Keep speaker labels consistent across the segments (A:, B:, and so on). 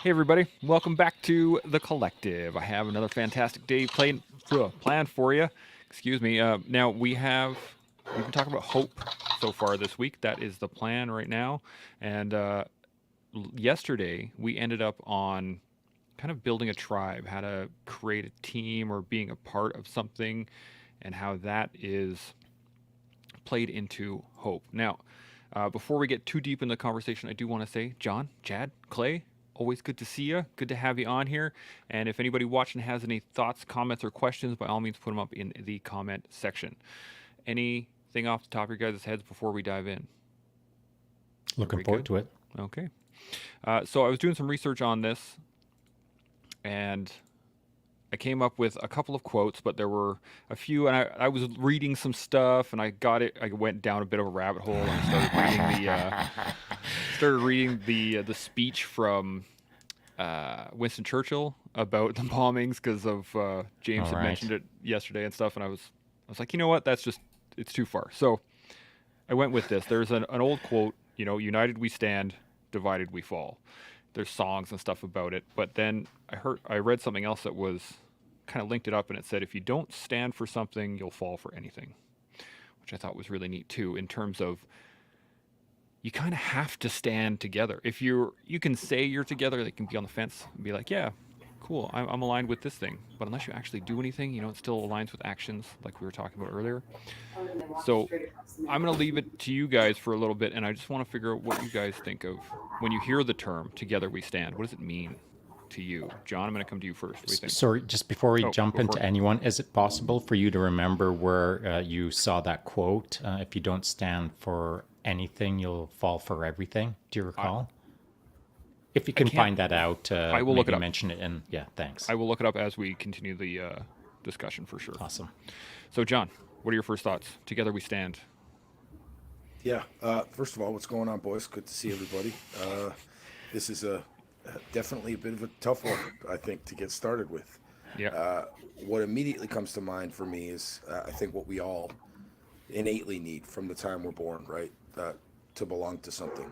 A: Hey everybody, welcome back to the Collective. I have another fantastic day planned for you. Excuse me. Now we've been talking about hope so far this week. That is the plan right now. And yesterday we ended up on kind of building a tribe, how to create a team or being a part of something, and how that is played into hope. Now, before we get too deep in the conversation, I do want to say, John, Chad, Clay, always good to see you. Good to have you on here. And if anybody watching has any thoughts, comments, or questions, by all means, put them up in the comment section. Anything off the top of your guys' heads before we dive in?
B: Looking forward to it.
A: Okay. So I was doing some research on this, and I came up with a couple of quotes, but there were a few, and I was reading some stuff, and I went down a bit of a rabbit hole, and I started reading the speech from Winston Churchill about the bombings because of James had mentioned it yesterday and stuff, and I was like, you know what, it's too far. So I went with this. There's an old quote, united we stand, divided we fall. There's songs and stuff about it, but then I read something else that was kind of linked it up, and it said, if you don't stand for something, you'll fall for anything, which I thought was really neat too, in terms of you kind of have to stand together. If you can say you're together, they can be on the fence and be like, yeah, cool, I'm aligned with this thing, but unless you actually do anything, it still aligns with actions like we were talking about earlier. So I'm going to leave it to you guys for a little bit, and I just want to figure out what you guys think of when you hear the term "together we stand." What does it mean to you? John, I'm going to come to you first. What do you think?
B: Sorry, just before we jump into anyone, is it possible for you to remember where you saw that quote? If you don't stand for anything, you'll fall for everything. Do you recall? If you can find that out,
A: I will look it up.
B: Mention it, and thanks.
A: I will look it up as we continue the discussion for sure.
B: Awesome.
A: So, John, what are your first thoughts? Together we stand.
C: Yeah. First of all, what's going on, boys? Good to see everybody. This is definitely a bit of a tough one, I think, to get started with.
A: Yeah.
C: What immediately comes to mind for me is I think what we all innately need from the time we're born, right? To belong to something.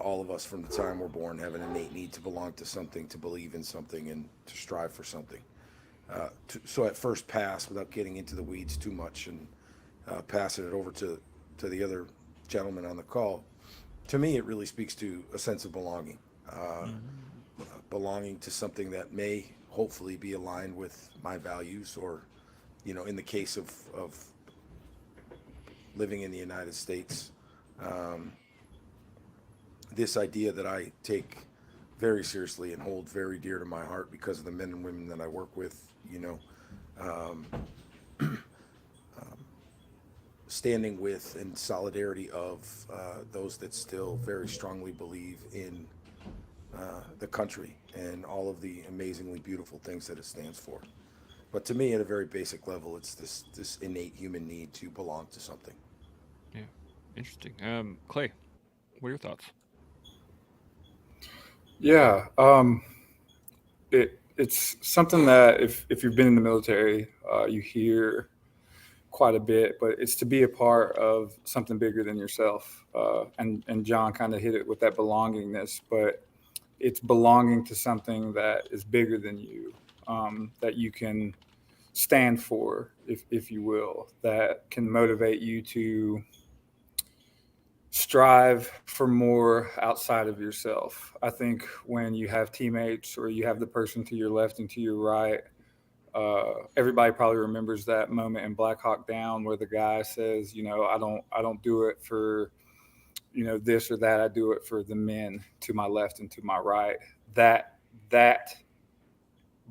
C: All of us from the time we're born have an innate need to belong to something, to believe in something, and to strive for something. So at first pass, without getting into the weeds too much and passing it over to the other gentleman on the call, to me, it really speaks to a sense of belonging. Belonging to something that may hopefully be aligned with my values, or, in the case of living in the United States, this idea that I take very seriously and hold very dear to my heart because of the men and women that I work with, standing with in solidarity of those that still very strongly believe in the country and all of the amazingly beautiful things that it stands for. But to me, at a very basic level, it's this innate human need to belong to something.
A: Yeah, interesting. Clay, what are your thoughts?
D: Yeah, it's something that if you've been in the military, you hear quite a bit, but it's to be a part of something bigger than yourself. And John kind of hit it with that belongingness, but it's belonging to something that is bigger than you, that you can stand for, if you will, that can motivate you to strive for more outside of yourself. I think when you have teammates or you have the person to your left and to your right, everybody probably remembers that moment in Black Hawk Down where the guy says, I don't do it for, this or that. I do it for the men to my left and to my right. That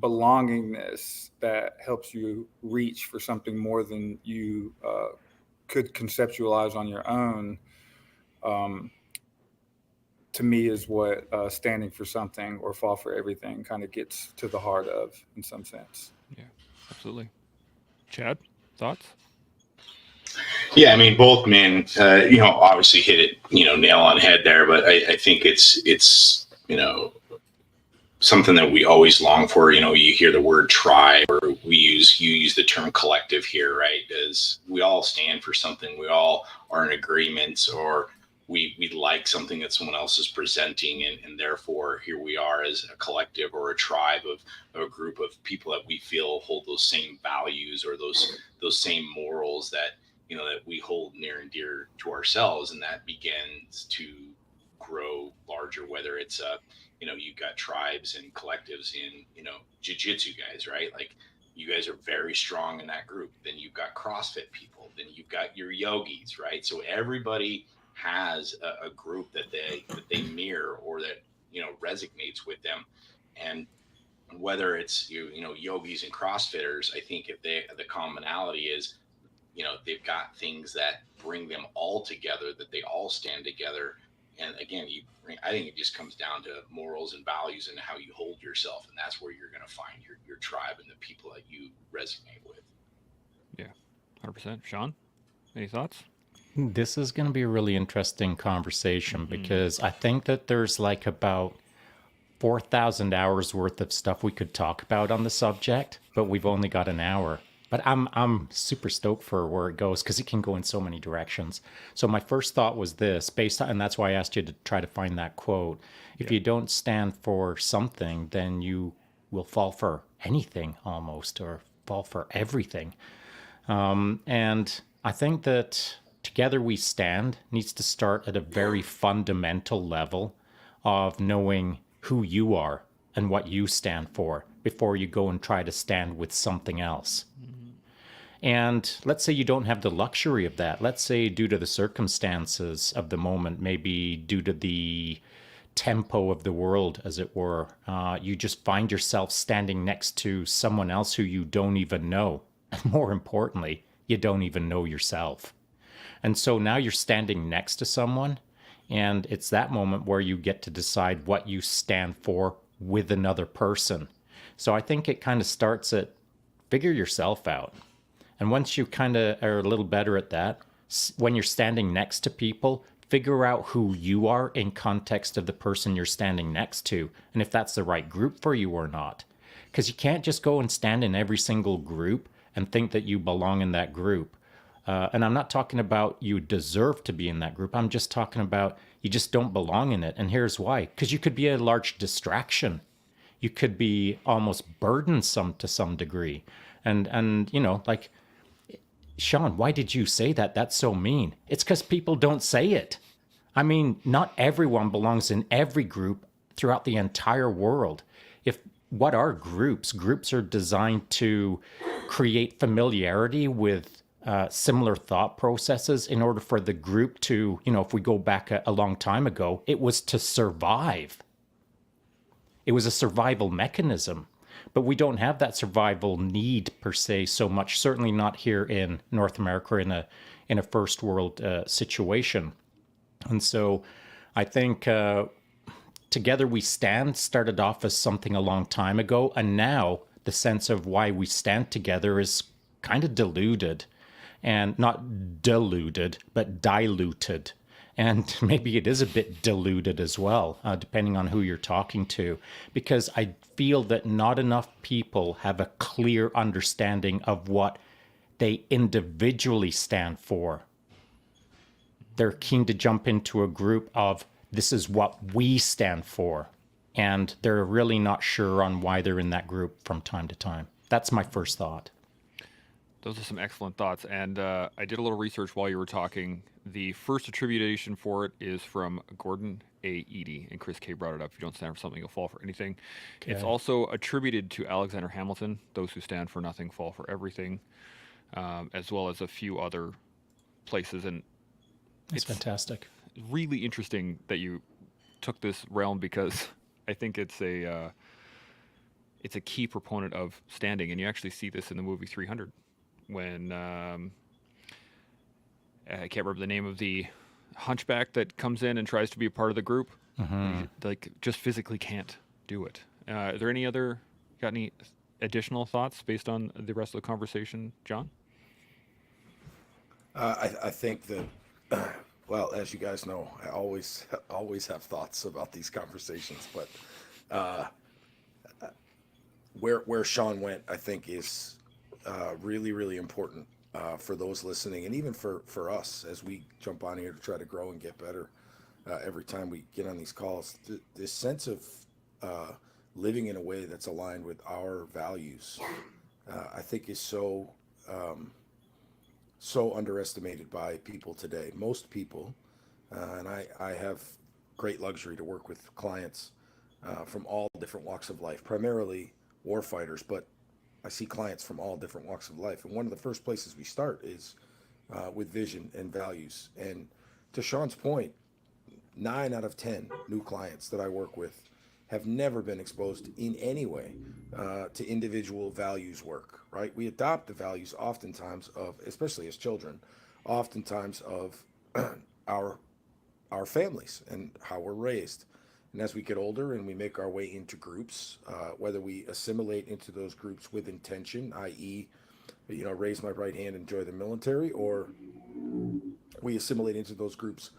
D: belongingness that helps you reach for something more than you could conceptualize on your own, to me is what standing for something or fall for everything kind of gets to the heart of, in some sense.
A: Yeah, absolutely. Chad, thoughts?
E: Yeah, I mean, both men, obviously hit it, nail on head there, but I think it's something that we always long for. You hear the word tribe, or you use the term collective here, right? As we all stand for something, we all are in agreement, or we like something that someone else is presenting, and therefore here we are as a collective or a tribe of a group of people that we feel hold those same values or those same morals that that we hold near and dear to ourselves, and that begins to grow larger. Whether it's you've got tribes and collectives in jiu-jitsu guys, right? Like you guys are very strong in that group. Then you've got CrossFit people. Then you've got your yogis, right? So everybody has a group that they mirror or that resonates with them. And whether it's yogis and CrossFitters, I think if the commonality is they've got things that bring them all together, that they all stand together. And again, I think it just comes down to morals and values and how you hold yourself, and that's where you're going to find your tribe and the people that you resonate with.
A: Yeah, 100%. Shaun, any thoughts?
B: This is going to be a really interesting conversation because I think that there's like about 4,000 hours worth of stuff we could talk about on the subject, but we've only got an hour. But I'm super stoked for where it goes because it can go in so many directions. So my first thought was this, based on, and that's why I asked you to try to find that quote. If you don't stand for something, then you will fall for anything almost, or fall for everything. And I think that Together We Stand needs to start at a very fundamental level of knowing who you are and what you stand for before you go and try to stand with something else. And let's say you don't have the luxury of that. Let's say due to the circumstances of the moment, maybe due to the tempo of the world, as it were, you just find yourself standing next to someone else who you don't even know. And more importantly, you don't even know yourself. And so now you're standing next to someone, and it's that moment where you get to decide what you stand for with another person. So I think it kind of starts at figure yourself out. And once you kind of are a little better at that, when you're standing next to people, figure out who you are in context of the person you're standing next to, and if that's the right group for you or not. Because you can't just go and stand in every single group and think that you belong in that group. And I'm not talking about you deserve to be in that group. I'm just talking about you just don't belong in it. And here's why. Because you could be a large distraction. You could be almost burdensome to some degree. And like, Shaun, why did you say that? That's so mean. It's because people don't say it. I mean, not everyone belongs in every group throughout the entire world. What are groups? Groups are designed to create familiarity with similar thought processes in order for the group to, if we go back a long time ago, it was to survive. It was a survival mechanism. But we don't have that survival need per se so much, certainly not here in North America in a first world situation. And so I think Together We Stand started off as something a long time ago, and now the sense of why we stand together is kind of diluted, and not diluted, but diluted. And maybe it is a bit diluted as well, depending on who you're talking to, because I feel that not enough people have a clear understanding of what they individually stand for. They're keen to jump into a group of, this is what we stand for. And they're really not sure on why they're in that group from time to time. That's my first thought.
A: Those are some excellent thoughts. And I did a little research while you were talking. The first attribution for it is from Gordon A. Eady, and Chris K. brought it up. If you don't stand for something, you'll fall for anything. Okay. It's also attributed to Alexander Hamilton. Those who stand for nothing fall for everything, as well as a few other places. And
B: it's fantastic.
A: Really interesting that you took this realm, because I think it's a key proponent of standing, and you actually see this in the movie 300. When I can't remember the name of the hunchback that comes in and tries to be a part of the group, just physically can't do it. Are there got any additional thoughts based on the rest of the conversation, John?
C: I think that, well, as you guys know, I always have thoughts about these conversations, but where Shaun went, I think, is really, really important. for those listening, and even for us as we jump on here to try to grow and get better every time we get on these calls. This sense of living in a way that's aligned with our values, I think, is so underestimated by people today. Most people, and I have great luxury to work with clients from all different walks of life, primarily war fighters, but I see clients from all different walks of life. And one of the first places we start is with vision and values. And to Shaun's point, 9 out of 10 new clients that I work with have never been exposed in any way to individual values work, right? We adopt the values oftentimes of, especially as children, oftentimes of our families and how we're raised. And as we get older and we make our way into groups, whether we assimilate into those groups with intention, i.e., raise my right hand and join the military, or we assimilate into those groups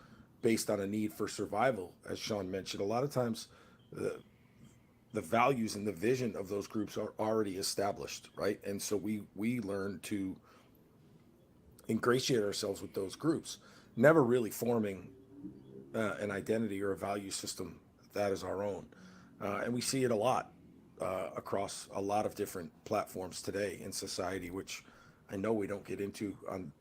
C: based on a need for survival, as Shaun mentioned, a lot of times the values and the vision of those groups are already established, right? And so we learn to ingratiate ourselves with those groups, never really forming an identity or a value system that is our own. And we see it a lot across a lot of different platforms today in society, which I know we don't get into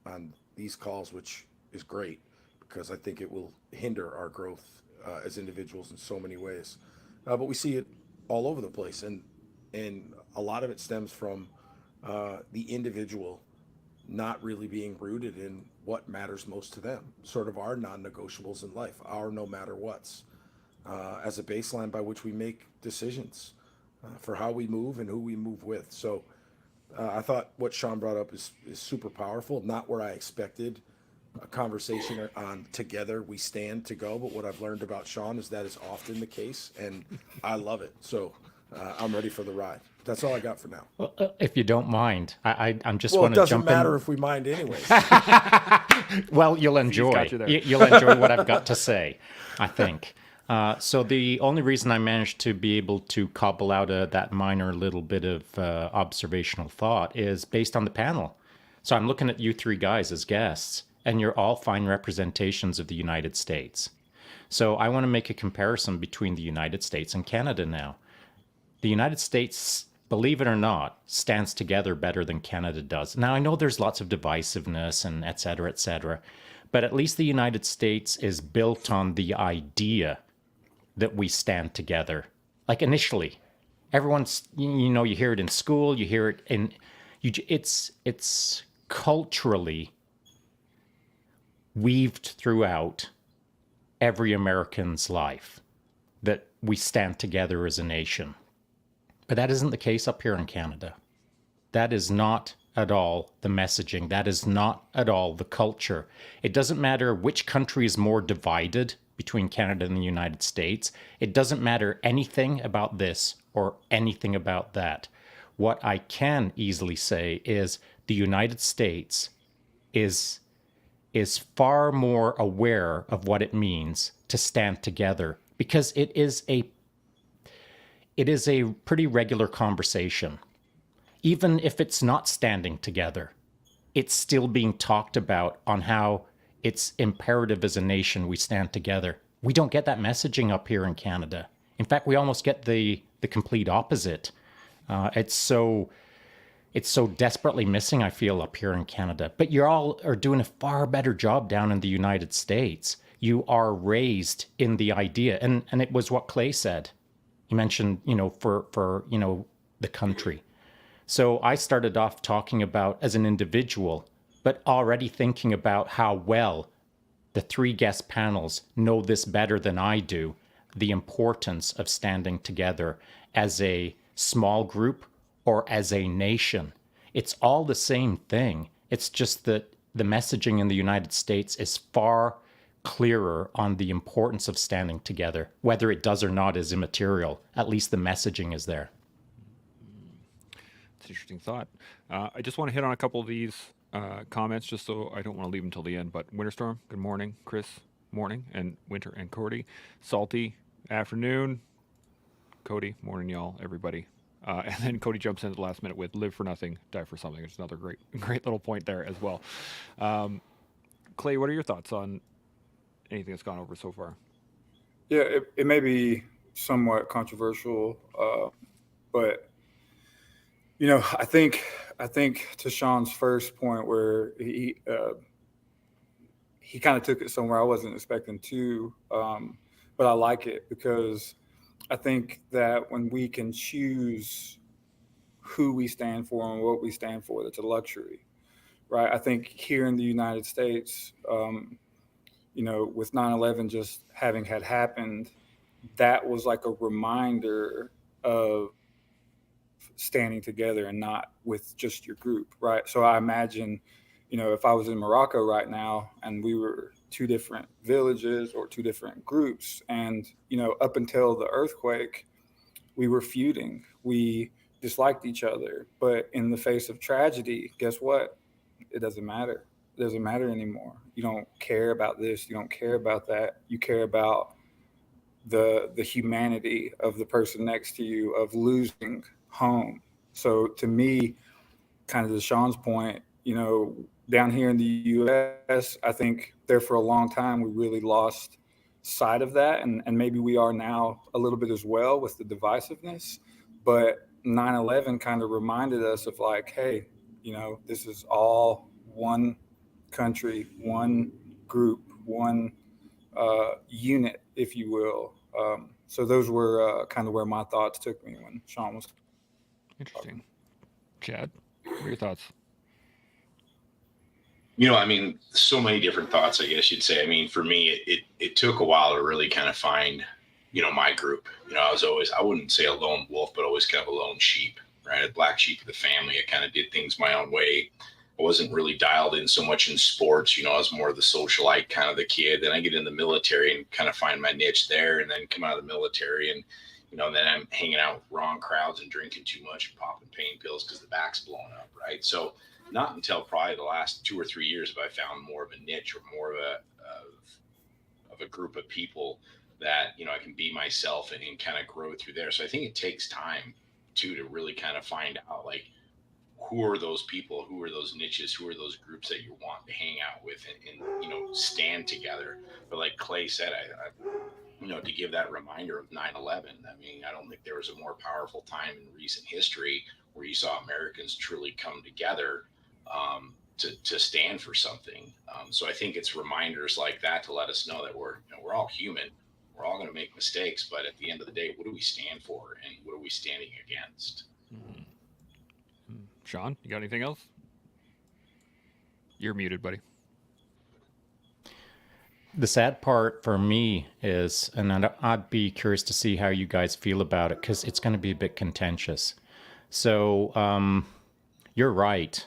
C: on these calls, which is great because I think it will hinder our growth as individuals in so many ways. But we see it all over the place, and a lot of it stems from the individual not really being rooted in what matters most to them, sort of our non-negotiables in life, our no matter what's, as a baseline by which we make decisions for how we move and who we move with. So I thought what Shaun brought up is super powerful, not where I expected a conversation on together we stand to go, but what I've learned about Shaun is that is often the case, and I love it. So I'm ready for the ride. That's all I got for now.
B: Well, if you don't mind, I'm just
C: Well,
B: want
C: it
B: to
C: doesn't
B: jump
C: matter
B: in.
C: if we mind anyways.
B: Well, you'll enjoy.
A: got you there.
B: You'll enjoy what I've got to say, I think. So the only reason I managed to be able to cobble out that minor little bit of observational thought is based on the panel. So I'm looking at you three guys as guests, and you're all fine representations of the United States. So I want to make a comparison between the United States and Canada now. The United States, believe it or not, stands together better than Canada does. Now, I know there's lots of divisiveness and et cetera, but at least the United States is built on the idea that we stand together. Like initially, everyone's, you hear it in school, you hear it in, it's culturally weaved throughout every American's life that we stand together as a nation. But that isn't the case up here in Canada. That is not at all the messaging. That is not at all the culture. It doesn't matter which country is more divided between Canada and the United States. It doesn't matter anything about this or anything about that. What I can easily say is the United States is far more aware of what it means to stand together, because it is a pretty regular conversation. Even if it's not standing together, it's still being talked about on how it's imperative as a nation we stand together. We don't get that messaging up here in Canada. In fact, we almost get the complete opposite. It's so desperately missing, I feel, up here in Canada. But you all are doing a far better job down in the United States. You are raised in the idea, and it was what Clay said. He mentioned, for the country. So I started off talking about as an individual, but already thinking about how well the three guest panels know this better than I do, the importance of standing together as a small group or as a nation. It's all the same thing. It's just that the messaging in the United States is far clearer on the importance of standing together. Whether it does or not is immaterial. At least the messaging is there.
A: It's an interesting thought. I just want to hit on a couple of these comments, just so I don't want to leave them until the end. But Winterstorm, good morning. Chris, morning. And Winter and Cody. Salty, afternoon. Cody, morning, y'all, everybody. And then Cody jumps in at the last minute with "Live for nothing, die for something." It's another great little point there as well. Clay, what are your thoughts on anything that's gone over so far?
D: Yeah, it may be somewhat controversial, but I think to Shaun's first point, where he kind of took it somewhere I wasn't expecting to, but I like it because I think that when we can choose who we stand for and what we stand for, that's a luxury, right? I think here in the United States, with 9/11 just having had happened, that was like a reminder of standing together and not with just your group, right? So I imagine, if I was in Morocco right now and we were two different villages or two different groups, and up until the earthquake, we were feuding, we disliked each other, but in the face of tragedy, guess what? It doesn't matter. It doesn't matter anymore. You don't care about this. You don't care about that. You care about the humanity of the person next to you, of losing home. So to me, kind of to Shaun's point, down here in the U.S., I think there for a long time we really lost sight of that, and maybe we are now a little bit as well with the divisiveness. But 9/11 kind of reminded us of like, hey, this is all one country, one group, one unit, if you will. So those were kind of where my thoughts took me when Shaun was
A: Interesting. Chad, what are your thoughts?
E: So many different thoughts, I guess you'd say. I mean, for me, it took a while to really kind of find, my group. I wouldn't say a lone wolf, but always kind of a lone sheep, right? A black sheep of the family. I kind of did things my own way. I wasn't really dialed in so much in sports. I was more of the socialite kind of the kid. Then I get in the military and kind of find my niche there, and then come out of the military and, then I'm hanging out with wrong crowds and drinking too much and popping pain pills because the back's blowing up, right? So not until probably the last 2 or 3 years have I found more of a niche or more of a group of people that, I can be myself and kind of grow through there. So I think it takes time to really kind of find out, like, who are those people, who are those niches, who are those groups that you want to hang out with and stand together. But like Clay said, I to give that reminder of 9/11, I mean, I don't think there was a more powerful time in recent history where you saw Americans truly come together to stand for something. So I think it's reminders like that to let us know that we're all human. We're all going to make mistakes, but at the end of the day, what do we stand for and what are we standing against?
A: Mm-hmm. Shaun, you got anything else? You're muted, buddy.
B: The sad part for me is, and I'd be curious to see how you guys feel about it, because it's going to be a bit contentious. So you're right.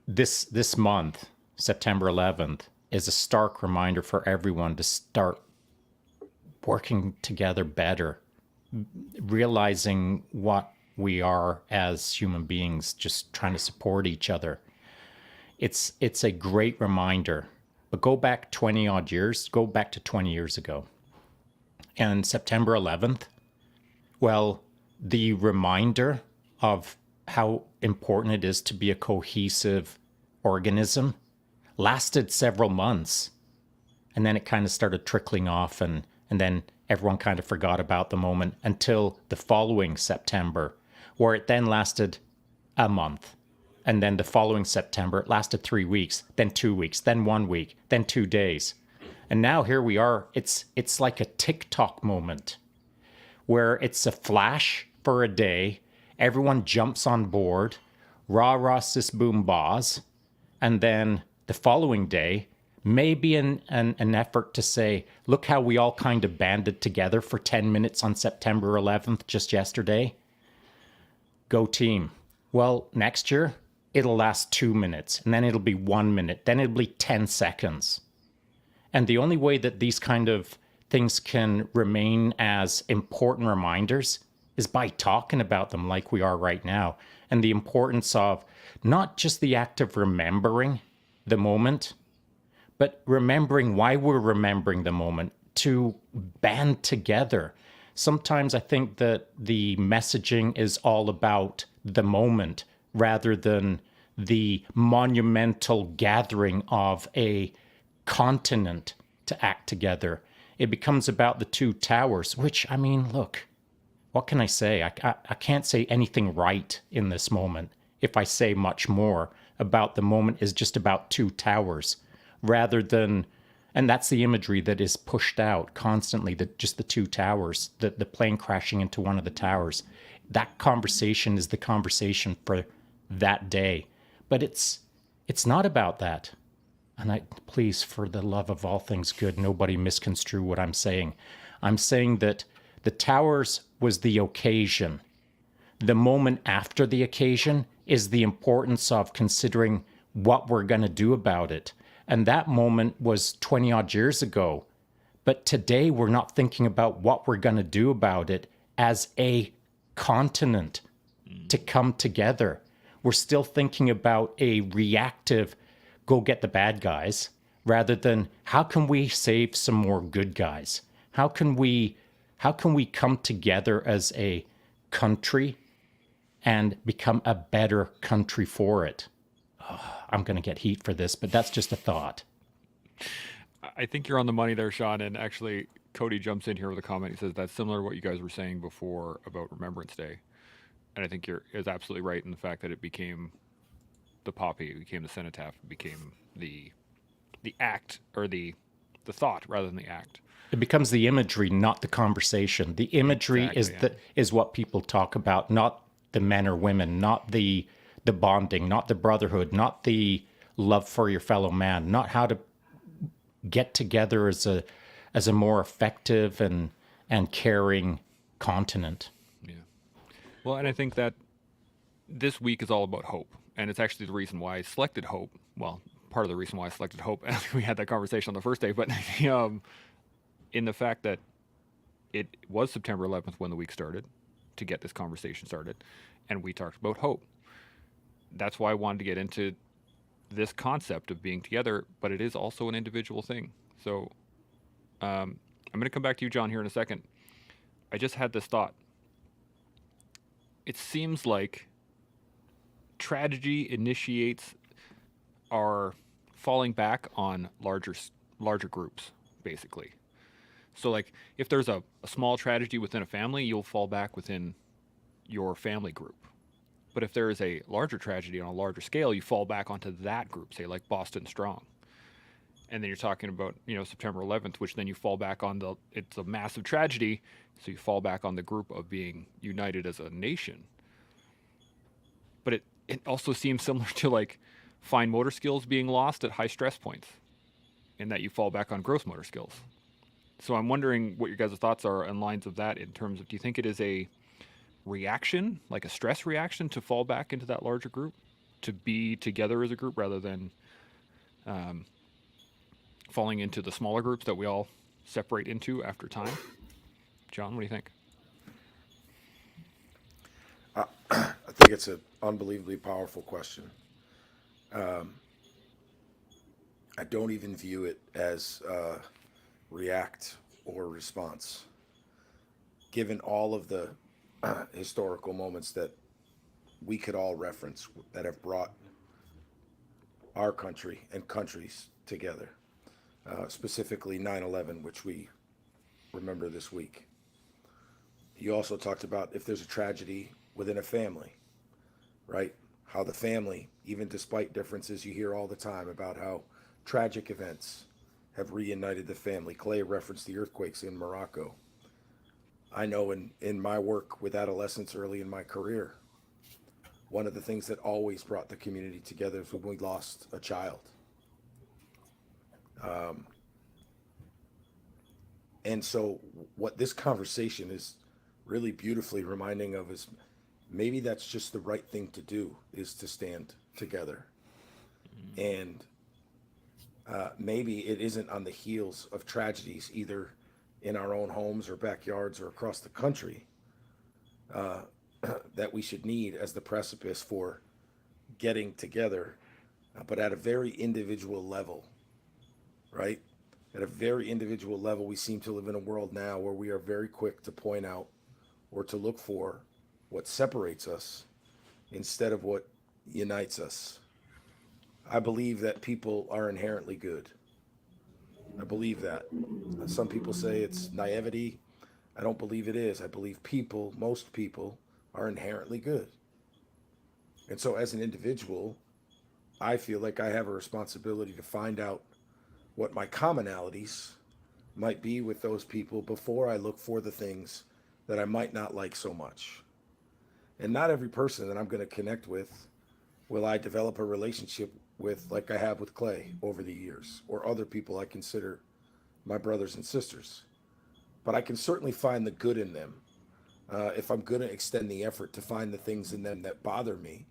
B: This month, September 11th, is a stark reminder for everyone to start working together better, realizing what we are as human beings, just trying to support each other. It's a great reminder. But go back 20 odd years, go back to 20 years ago. And September 11th, well, the reminder of how important it is to be a cohesive organism lasted several months. And then it kind of started trickling off, and then everyone kind of forgot about the moment until the following September, where it then lasted a month. And then the following September, it lasted 3 weeks, then 2 weeks, then 1 week, then 2 days. And now here we are. It's like a TikTok moment where it's a flash for a day. Everyone jumps on board, rah, rah, sis, boom, bahs. And then the following day, maybe an effort to say, look how we all kind of banded together for 10 minutes on September 11th, just yesterday. Go team. Well, next year, it'll last 2 minutes, and then it'll be 1 minute, then it'll be 10 seconds. And the only way that these kind of things can remain as important reminders is by talking about them like we are right now. And the importance of not just the act of remembering the moment, but remembering why we're remembering the moment, to band together, Sometimes I think that the messaging is all about the moment rather than the monumental gathering of a continent to act together. It becomes about the two towers, which, I mean, look, what can I say? I can't say anything right in this moment. If I say much more about the moment is just about two towers rather than, and that's the imagery that is pushed out constantly, that just the two towers, the plane crashing into one of the towers. That conversation is the conversation for that day. But it's not about that. And please, for the love of all things good, nobody misconstrue what I'm saying. I'm saying that the towers was the occasion. The moment after the occasion is the importance of considering what we're going to do about it. And that moment was 20 odd years ago. But today we're not thinking about what we're going to do about it as a continent to come together. We're still thinking about a reactive, go get the bad guys, rather than how can we save some more good guys? How can we come together as a country and become a better country for it? Oh, I'm going to get heat for this, but that's just a thought.
A: I think you're on the money there, Shaun. And actually, Cody jumps in here with a comment. He says that's similar to what you guys were saying before about Remembrance Day. And I think is absolutely right in the fact that it became the poppy, it became the cenotaph, it became the act, or the thought rather than the act.
B: It becomes the imagery, not the conversation. The imagery is what people talk about, not the men or women, not the bonding, not the brotherhood, not the love for your fellow man, not how to get together as a more effective and caring continent.
A: Yeah. Well, and I think that this week is all about hope. And it's actually the reason why I selected hope. Well, part of the reason why I selected hope. And we had that conversation on the first day. But in the fact that it was September 11th when the week started, to get this conversation started. And we talked about hope. That's why I wanted to get into this concept of being together. But it is also an individual thing. So I'm going to come back to you, John, here in a second. I just had this thought. It seems like tragedy initiates our falling back on larger groups, basically. So, like, if there's a small tragedy within a family, you'll fall back within your family group. But if there is a larger tragedy on a larger scale, you fall back onto that group, say, like Boston Strong. And then you're talking about, September 11th, which then you fall back on it's a massive tragedy, so you fall back on the group of being united as a nation. But it also seems similar to, like, fine motor skills being lost at high stress points, in that you fall back on gross motor skills. So I'm wondering what your guys' thoughts are on lines of that, in terms of, do you think it is a reaction, like a stress reaction, to fall back into that larger group, to be together as a group rather than falling into the smaller groups that we all separate into after time? John, what do you think?
C: I think it's an unbelievably powerful question. I don't even view it as react or response. Given all of the historical moments that we could all reference that have brought our country and countries together, specifically 9/11, which we remember this week. You also talked about if there's a tragedy within a family, right? How the family, even despite differences, you hear all the time about how tragic events have reunited the family. Clay referenced the earthquakes in Morocco. I know in my work with adolescents early in my career, one of the things that always brought the community together is when we lost a child. And so what this conversation is really beautifully reminding of is maybe that's just the right thing to do, is to stand together. And maybe it isn't on the heels of tragedies, either in our own homes or backyards or across the country, that we should need as the precipice for getting together, but at a very individual level, right? at a very individual level, we seem to live in a world now where we are very quick to point out or to look for what separates us instead of what unites us. I believe that people are inherently good. I believe that. Some people say it's naivety. I don't believe it is. I believe people, most people, are inherently good. And so, as an individual, I feel like I have a responsibility to find out what my commonalities might be with those people before I look for the things that I might not like so much. And not every person that I'm going to connect with will I develop a relationship with like I have with Clay over the years, or other people I consider my brothers and sisters. But I can certainly find the good in them. If I'm going to extend the effort to find the things in them that bother me,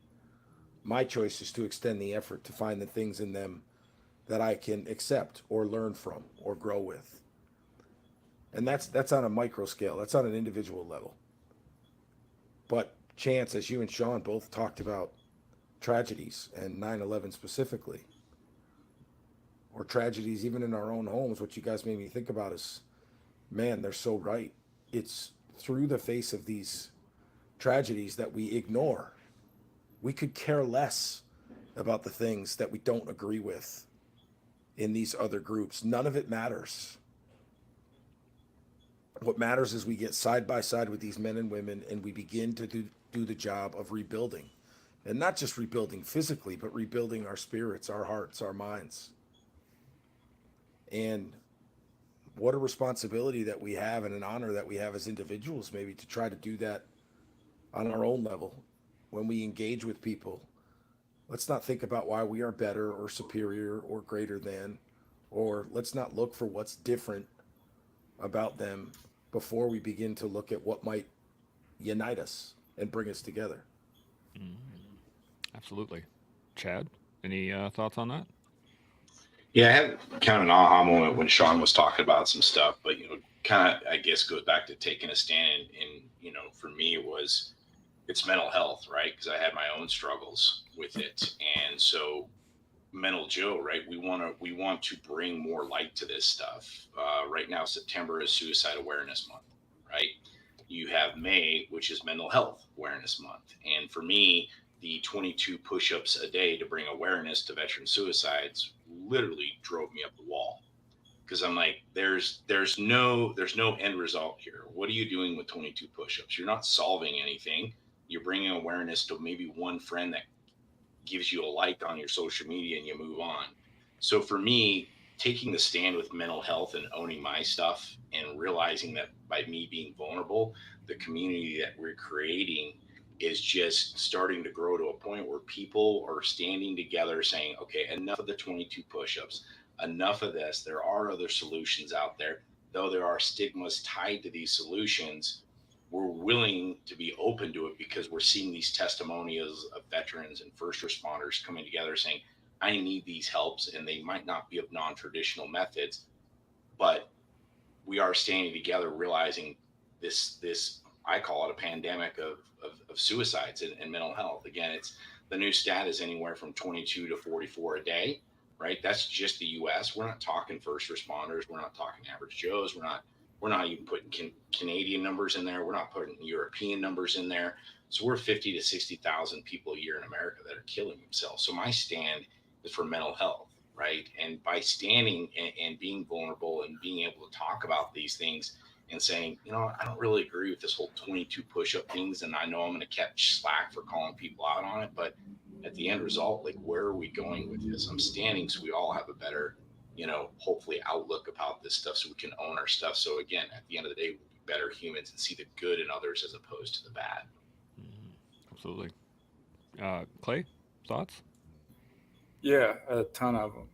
C: my choice is to extend the effort to find the things in them that I can accept or learn from or grow with. And that's on a micro scale. That's on an individual level. But Chance, as you and Shaun both talked about tragedies and 9/11 specifically, or tragedies even in our own homes, what you guys made me think about is, man, they're so right. It's through the face of these tragedies that we ignore. We could care less about the things that we don't agree with in these other groups. None of it matters. What matters is we get side by side with these men and women and we begin to do the job of rebuilding. And not just rebuilding physically, but rebuilding our spirits, our hearts, our minds. And what a responsibility that we have and an honor that we have as individuals, maybe to try to do that on our own level. When we engage with people, let's not think about why we are better or superior or greater than, or let's not look for what's different about them before we begin to look at what might unite us and bring us together.
A: Absolutely. Chad, any thoughts on that?
E: Yeah, I had kind of an aha moment when Shaun was talking about some stuff, but kind of I guess goes back to taking a stand. And for me, it's mental health, right? Because I had my own struggles with it, and so Mental Joe, right? We want to bring more light to this stuff. Right now, September is Suicide Awareness Month, right? You have May, which is Mental Health Awareness Month, and for me, the 22 push-ups a day to bring awareness to veteran suicides literally drove me up the wall, because I'm like, there's no end result here. What are you doing with 22 push-ups? You're not solving anything. You're bringing awareness to maybe one friend that gives you a like on your social media and you move on. So for me, taking the stand with mental health and owning my stuff and realizing that by me being vulnerable, the community that we're creating is just starting to grow to a point where people are standing together saying, okay, enough of the 22 push-ups, enough of this. There are other solutions out there. Though there are stigmas tied to these solutions, we're willing to be open to it because we're seeing these testimonials of veterans and first responders coming together saying, I need these helps, and they might not be of non-traditional methods, but we are standing together realizing this I call it a pandemic of suicides and mental health. Again, it's the new stat is anywhere from 22 to 44 a day, right? That's just the US. We're not talking first responders. We're not talking average Joes. We're not even putting Canadian numbers in there. We're not putting European numbers in there. So we're 50 to 60,000 people a year in America that are killing themselves. So my stand is for mental health, right? And by standing and being vulnerable and being able to talk about these things and saying, I don't really agree with this whole 22 push-up things, and I know I'm going to catch slack for calling people out on it, but at the end result, like, where are we going with this? I'm standing so we all have a better, hopefully outlook about this stuff so we can own our stuff. So again, at the end of the day, we'll be better humans and see the good in others as opposed to the bad.
A: Absolutely. Clay, thoughts?
D: Yeah, a ton of them.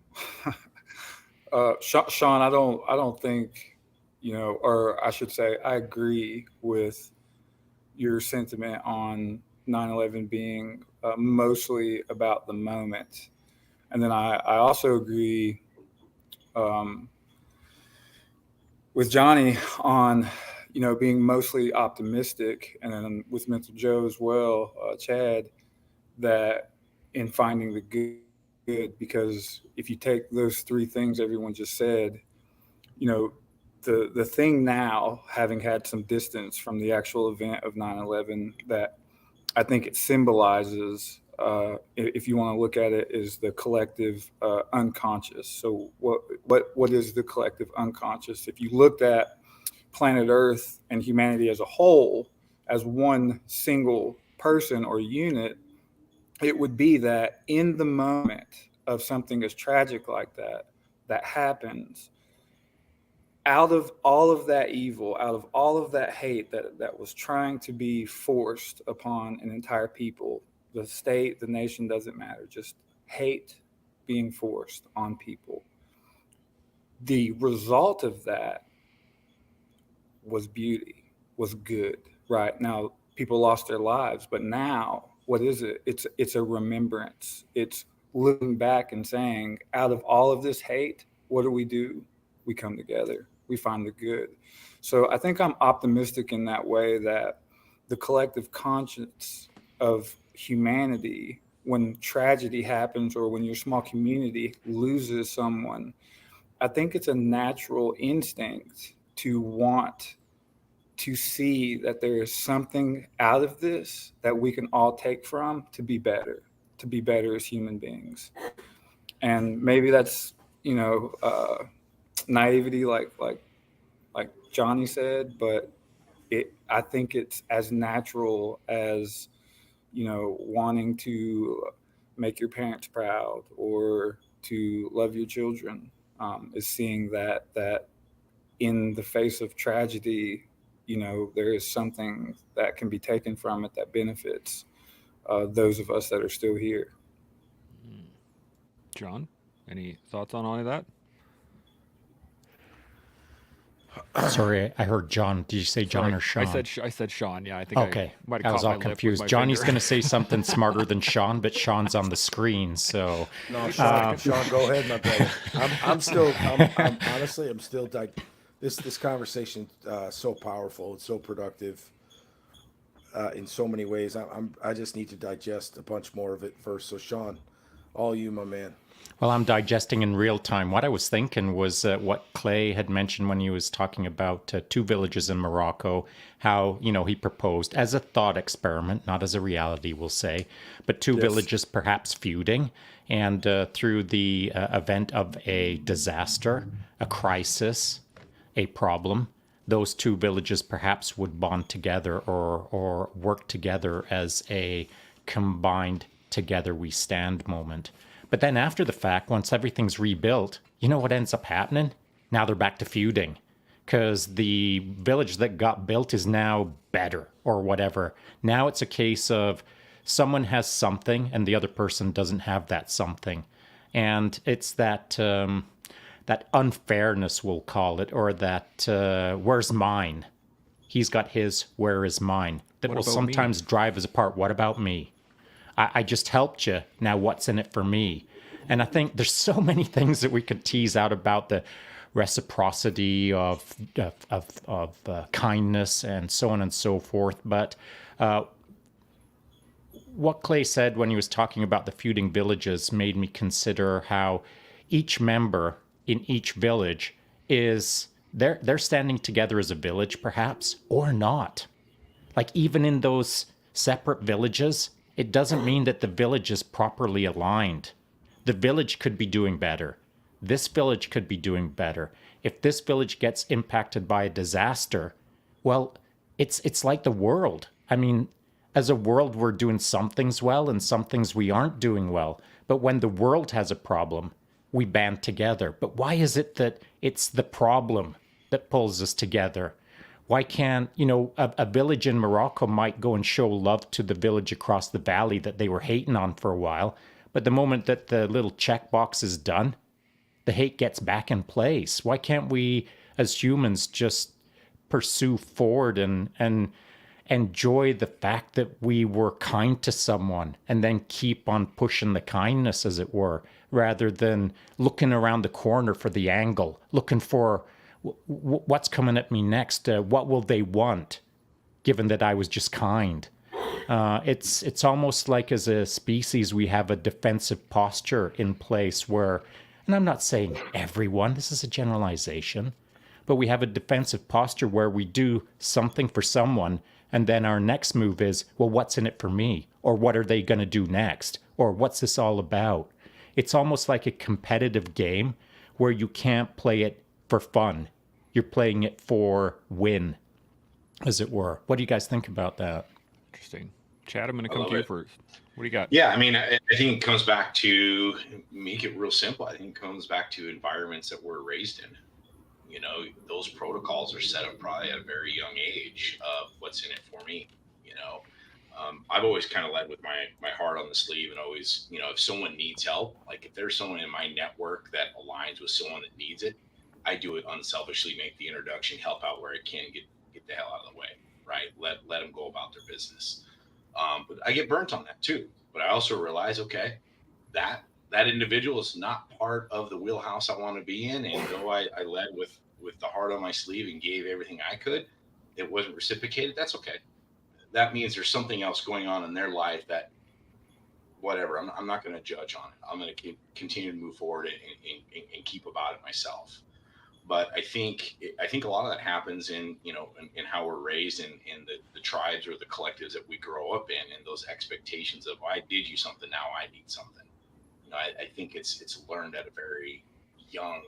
D: Shaun, I don't think, or I should say, I agree with your sentiment on 9/11 being mostly about the moment. And then I also agree with Johnny on, being mostly optimistic, and then with Mental Joe as well, Chad, that in finding the good, because if you take those three things everyone just said, the thing now, having had some distance from the actual event of 9/11, that I think it symbolizes, if you want to look at it, is the collective unconscious. So what is the collective unconscious? If you looked at planet Earth and humanity as a whole, as one single person or unit, it would be that in the moment of something as tragic like that happens, out of all of that evil, out of all of that hate that was trying to be forced upon an entire people, the state, the nation, doesn't matter, just hate being forced on people. The result of that was beauty, was good, right? Now, people lost their lives, but now, what is it? It's a remembrance. It's looking back and saying, out of all of this hate, what do? We come together. We find the good. So I think I'm optimistic in that way, that the collective conscience of humanity, when tragedy happens or when your small community loses someone, I think it's a natural instinct to want to see that there is something out of this that we can all take from to be better as human beings. And maybe that's, naivety, like Johnny said, but I think it's as natural as, wanting to make your parents proud or to love your children, is seeing that in the face of tragedy, there is something that can be taken from it that benefits those of us that are still here.
A: John, any thoughts on all of that?
B: Sorry, I heard John. Did you say John or Sean?
A: I said Sean. Yeah, I think.
B: Okay,
A: I
B: was all confused. Johnny's going to say something smarter than Sean, but Sean's on the screen, so.
C: No, Sean, go ahead, my brother. I'm honestly, I'm still this conversation so powerful. It's so productive in so many ways. I just need to digest a bunch more of it first. So, Sean, all you, my man.
B: Well, I'm digesting in real time. What I was thinking was what Clay had mentioned when he was talking about 2 villages in Morocco, how, he proposed as a thought experiment, not as a reality, we'll say, but 2 villages perhaps feuding. And through the event of a disaster, a crisis, a problem, those 2 villages perhaps would bond together or work together as a combined together we stand moment. But then after the fact, once everything's rebuilt, you know what ends up happening? Now they're back to feuding because the village that got built is now better or whatever. Now it's a case of someone has something and the other person doesn't have that something. And it's that that unfairness, we'll call it, or that where's mine? He's got his, where is mine? That will sometimes drive us apart. What about me? I just helped you. Now what's in it for me? And I think there's so many things that we could tease out about the reciprocity of kindness and so on and so forth. But what Clay said when he was talking about the feuding villages made me consider how each member in each village is they're standing together as a village, perhaps, or not. Like even in those separate villages, it doesn't mean that the village is properly aligned. The village could be doing better. This village could be doing better. If this village gets impacted by a disaster, well, it's like the world. I mean, as a world, we're doing some things well and some things we aren't doing well. But when the world has a problem, we band together. But why is it that it's the problem that pulls us together? Why can't, a village in Morocco might go and show love to the village across the valley that they were hating on for a while, but the moment that the little checkbox is done, the hate gets back in place. Why can't we, as humans, just pursue forward and enjoy the fact that we were kind to someone and then keep on pushing the kindness, as it were, rather than looking around the corner for the angle, looking for what's coming at me next? What will they want, given that I was just kind? It's almost like as a species we have a defensive posture in place where, and I'm not saying everyone, this is a generalization, but we have a defensive posture where we do something for someone, and then our next move is, well, what's in it for me? Or what are they going to do next? Or what's this all about? It's almost like a competitive game where you can't play it for fun. You're playing it for win, as it were. What do you guys think about that?
A: Interesting. Chad, I'm going to come to you first. What do you got?
E: Yeah, I mean, I think it comes back to, make it real simple, I think it comes back to environments that we're raised in. You know, those protocols are set up probably at a very young age of what's in it for me. You know, I've always kind of led with my heart on the sleeve, and always, you know, if someone needs help, like if there's someone in my network that aligns with someone that needs it, I do it unselfishly, make the introduction, help out where I can, get the hell out of the way, right? Let them go about their business. But I get burnt on that too. But I also realize, okay, that individual is not part of the wheelhouse I want to be in. And though I led with the heart on my sleeve and gave everything I could, it wasn't reciprocated. That's okay. That means there's something else going on in their life that, whatever, I'm not going to judge on it. I'm going to continue to move forward and keep about it myself. But I think a lot of that happens in how we're raised in the tribes or the collectives that we grow up in, and those expectations of, I did you something, now I need something. You know, I think it's learned at a very young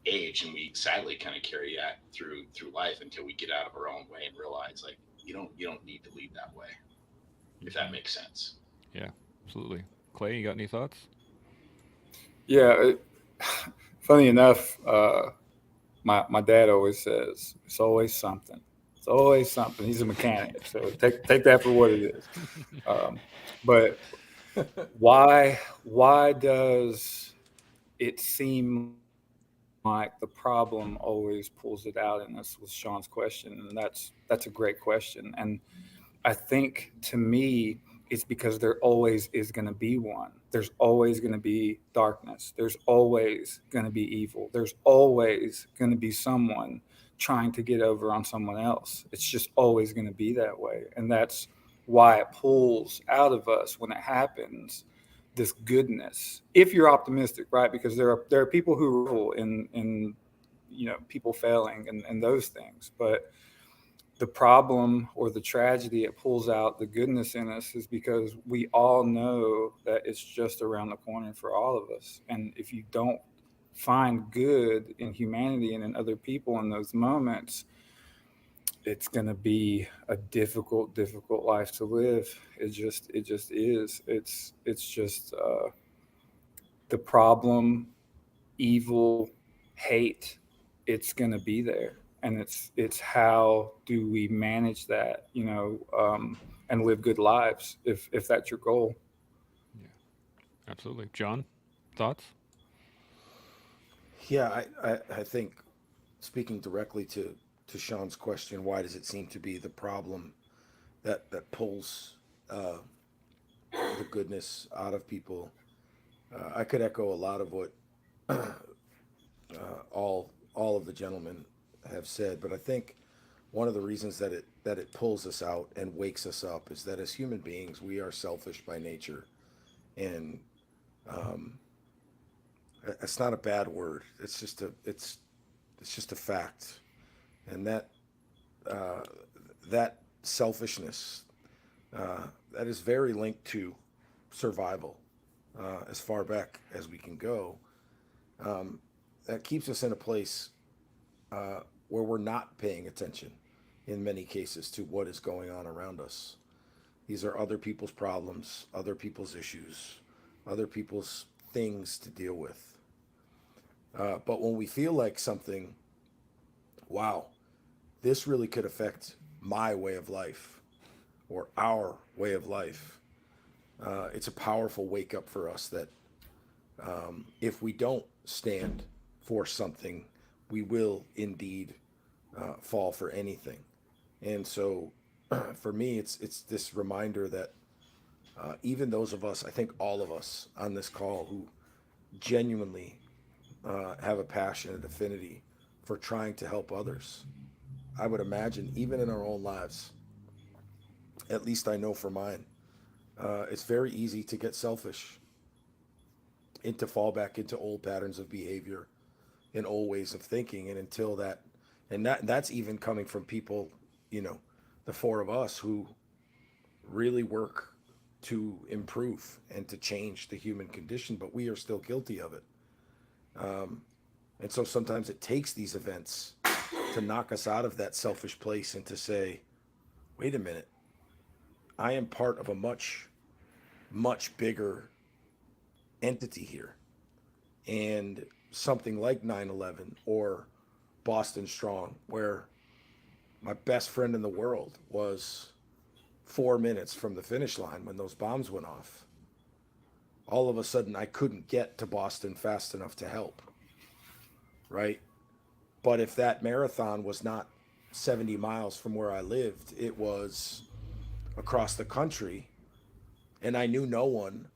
E: age, and we sadly kind of carry that through life until we get out of our own way and realize, like, you don't need to lead that way, if that makes sense.
A: Yeah, absolutely. Clay, you got any thoughts?
D: Yeah, funny enough, my dad always says, it's always something. It's always something. He's a mechanic, so take that for what it is. But why does it seem like the problem always pulls it out? And this was Shaun's question, and that's a great question. And I think, to me, it's because there always is going to be one. There's always going to be darkness. There's always going to be evil. There's always going to be someone trying to get over on someone else. It's just always going to be that way. And that's why it pulls out of us when it happens, this goodness, if you're optimistic, right? Because there are people who rule in people failing and those things. But the problem or the tragedy, it pulls out the goodness in us, is because we all know that it's just around the corner for all of us. And if you don't find good in humanity and in other people in those moments, it's going to be a difficult life to live. It just is. It's just the problem, evil, hate. It's going to be there. And it's how do we manage that, and live good lives if that's your goal.
A: Yeah, absolutely. John, thoughts?
C: Yeah, I think, speaking directly to Shaun's question, why does it seem to be the problem that pulls the goodness out of people? I could echo a lot of what all of the gentlemen have said, but I think one of the reasons that it pulls us out and wakes us up is that as human beings, we are selfish by nature, and it's not a bad word. It's just a fact, and that selfishness that is very linked to survival, as far back as we can go. That keeps us in a place where we're not paying attention in many cases to what is going on around us. These are other people's problems, other people's issues, other people's things to deal with. But when we feel like something, wow, this really could affect my way of life or our way of life, it's a powerful wake up for us that if we don't stand for something, we will indeed fall for anything. And so for me, it's this reminder that even those of us, I think all of us on this call who genuinely have a passion and affinity for trying to help others, I would imagine even in our own lives, at least I know for mine, it's very easy to get selfish and to fall back into old patterns of behavior and old ways of thinking. And until that And that's even coming from people, you know, the four of us who really work to improve and to change the human condition, but we are still guilty of it. And so sometimes it takes these events to knock us out of that selfish place and to say, wait a minute, I am part of a much, much bigger entity here. And something like 9/11 or Boston Strong, where my best friend in the world was 4 minutes from the finish line when those bombs went off. All of a sudden, I couldn't get to Boston fast enough to help, right? But if that marathon was not 70 miles from where I lived, it was across the country, and I knew no one,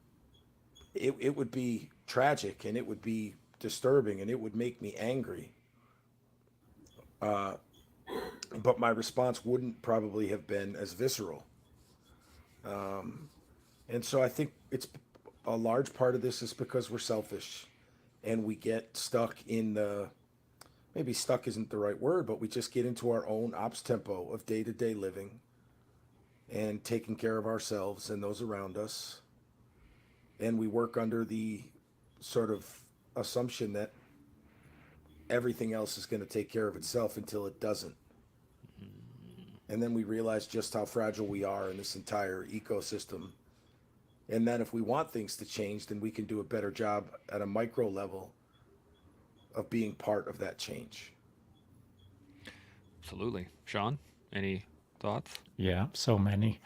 C: it would be tragic and it would be disturbing and it would make me angry. But my response wouldn't probably have been as visceral. And so I think it's a large part of this is because we're selfish and we get stuck in maybe stuck isn't the right word, but we just get into our own ops tempo of day-to-day living and taking care of ourselves and those around us. And we work under the sort of assumption that everything else is going to take care of itself until it doesn't. And then we realize just how fragile we are in this entire ecosystem. And then if we want things to change, then we can do a better job at a micro level of being part of that change.
A: Absolutely. Shaun, any thoughts?
B: Yeah, so many.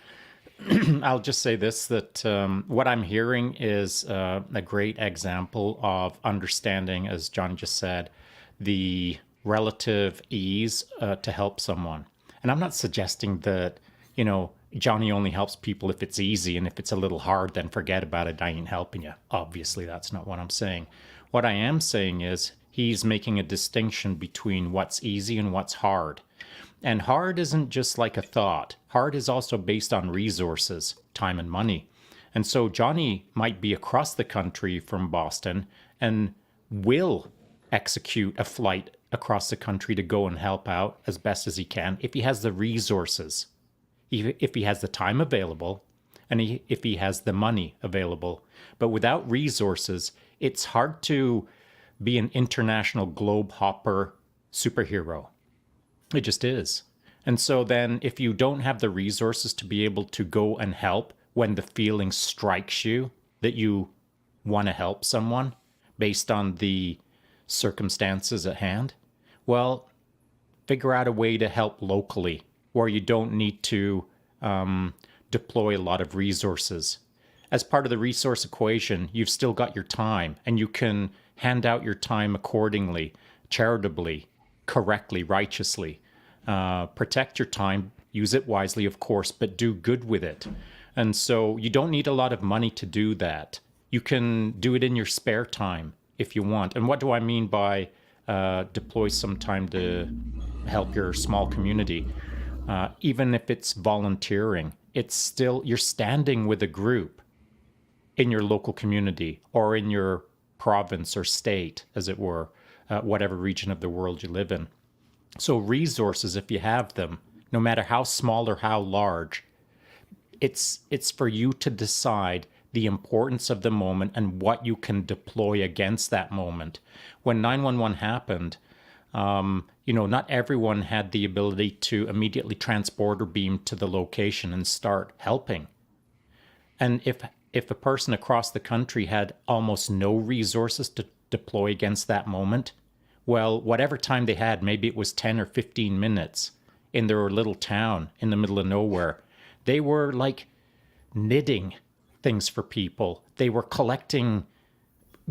B: I'll just say this, that what I'm hearing is a great example of understanding, as Johnny just said, the relative ease to help someone. And I'm not suggesting that, you know, Johnny only helps people if it's easy, and if it's a little hard, then forget about it, I ain't helping you. Obviously, that's not what I'm saying. What I am saying is he's making a distinction between what's easy and what's hard. And hard isn't just like a thought. Hard is also based on resources, time and money. And so Johnny might be across the country from Boston and will execute a flight across the country to go and help out as best as he can if he has the resources, if he has the time available, and if he has the money available. But without resources, it's hard to be an international globe hopper superhero. It just is. And so then if you don't have the resources to be able to go and help when the feeling strikes you that you want to help someone based on the circumstances at hand, well, figure out a way to help locally where you don't need to deploy a lot of resources. As part of the resource equation, you've still got your time, and you can hand out your time accordingly, charitably, correctly, righteously. Protect your time, use it wisely, of course, but do good with it. And so you don't need a lot of money to do that. You can do it in your spare time if you want. And what do I mean by deploy some time to help your small community? Even if it's volunteering, it's still, you're standing with a group in your local community or in your province or state, as it were, whatever region of the world you live in. So resources, if you have them, no matter how small or how large, it's for you to decide the importance of the moment and what you can deploy against that moment. When 911 happened, not everyone had the ability to immediately transport or beam to the location and start helping. And if a person across the country had almost no resources to deploy against that moment, well, whatever time they had, maybe it was 10 or 15 minutes in their little town in the middle of nowhere, they were like knitting things for people. They were collecting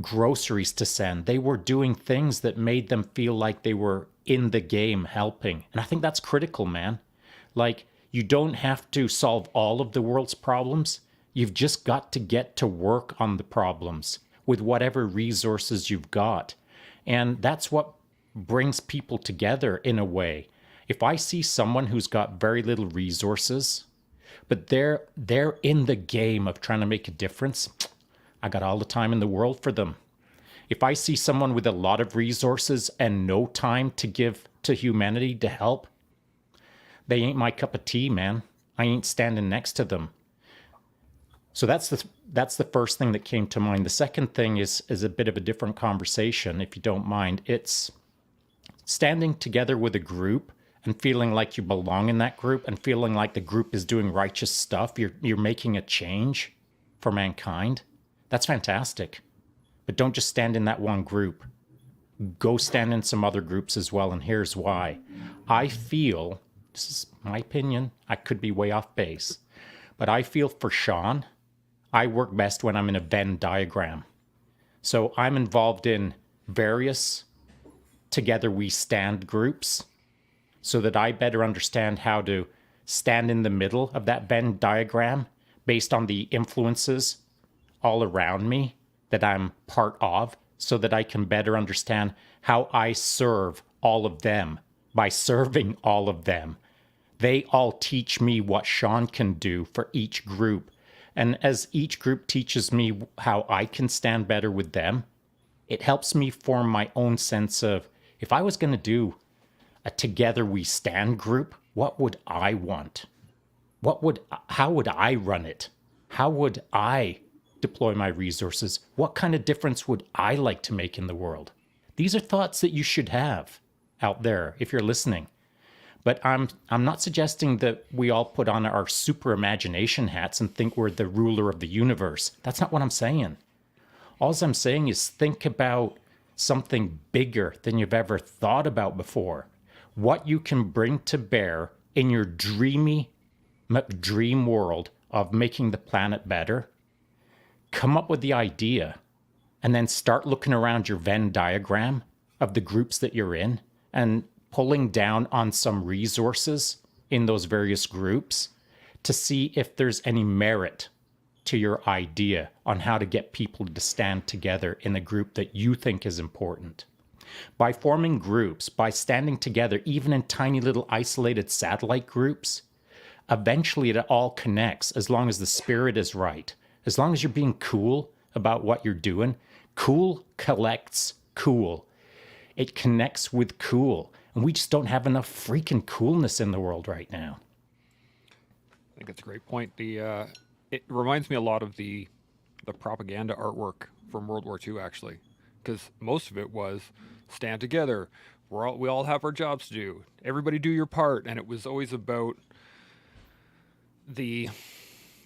B: groceries to send. They were doing things that made them feel like they were in the game helping. And I think that's critical, man. Like, you don't have to solve all of the world's problems. You've just got to get to work on the problems with whatever resources you've got. And that's what brings people together in a way. If I see someone who's got very little resources, but they're in the game of trying to make a difference, I got all the time in the world for them. If I see someone with a lot of resources and no time to give to humanity to help, they ain't my cup of tea, man. I ain't standing next to them. So that's the first thing that came to mind. The second thing is a bit of a different conversation, if you don't mind. It's standing together with a group and feeling like you belong in that group and feeling like the group is doing righteous stuff. You're making a change for mankind. That's fantastic. But don't just stand in that one group. Go stand in some other groups as well, and here's why. I feel, this is my opinion, I could be way off base, but I feel for Shaun, I work best when I'm in a Venn diagram. So I'm involved in various Together We Stand groups so that I better understand how to stand in the middle of that Venn diagram based on the influences all around me that I'm part of, so that I can better understand how I serve all of them by serving all of them. They all teach me what Shaun can do for each group. And as each group teaches me how I can stand better with them, it helps me form my own sense of, if I was going to do a Together We Stand group, what would I want? How would I run it? How would I deploy my resources? What kind of difference would I like to make in the world? These are thoughts that you should have out there if you're listening. But I'm not suggesting that we all put on our super imagination hats and think we're the ruler of the universe. That's not what I'm saying. All I'm saying is think about something bigger than you've ever thought about before. What you can bring to bear in your dream world of making the planet better. Come up with the idea and then start looking around your Venn diagram of the groups that you're in and pulling down on some resources in those various groups to see if there's any merit to your idea on how to get people to stand together in a group that you think is important. By forming groups, by standing together, even in tiny little isolated satellite groups, eventually it all connects as long as the spirit is right. As long as you're being cool about what you're doing, cool collects cool. It connects with cool. And we just don't have enough freaking coolness in the world right now.
A: I think it's a great point. It reminds me a lot of the propaganda artwork from World War II, actually, because most of it was stand together. We all have our jobs to do. Everybody do your part, and it was always about